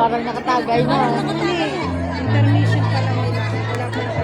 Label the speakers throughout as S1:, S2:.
S1: parang nakatagay na.
S2: Parang nakatagay. Intermission pa lang nila. Wala pa na.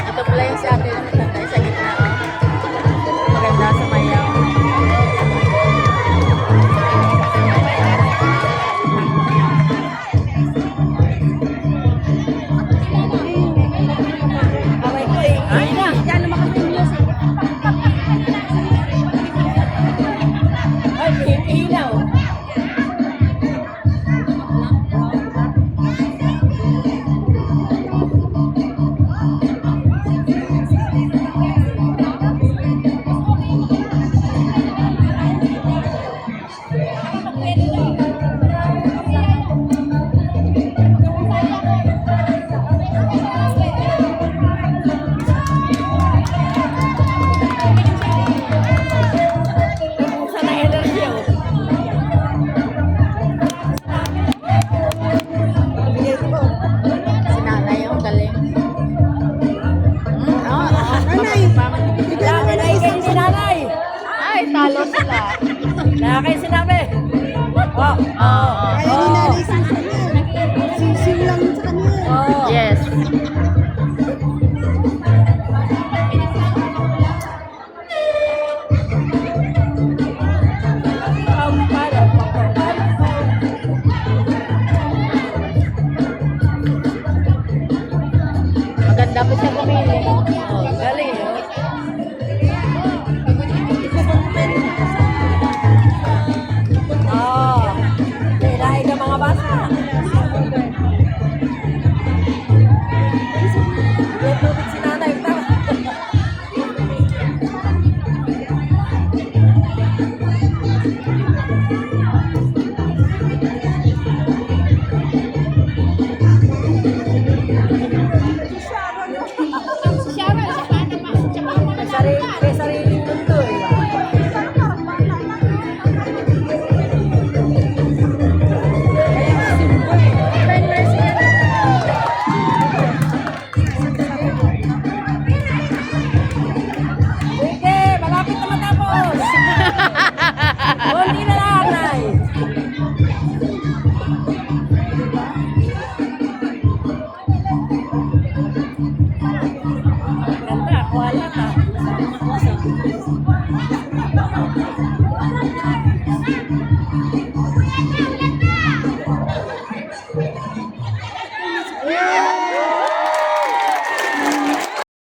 S1: Ito pala yung si ate yung tatay sa gitna. Maganda sa mayaw.
S2: Aray ko eh. Ay na. Yan naman kasi yung music.
S1: Ay, ilaw. Nabusan ng energy, oh. Si nanay yung galing.
S2: Nanay. Bigla na naisip si nanay.
S1: Ay, talo sila.
S2: Nakakain sinabi. Oh, oh, oh.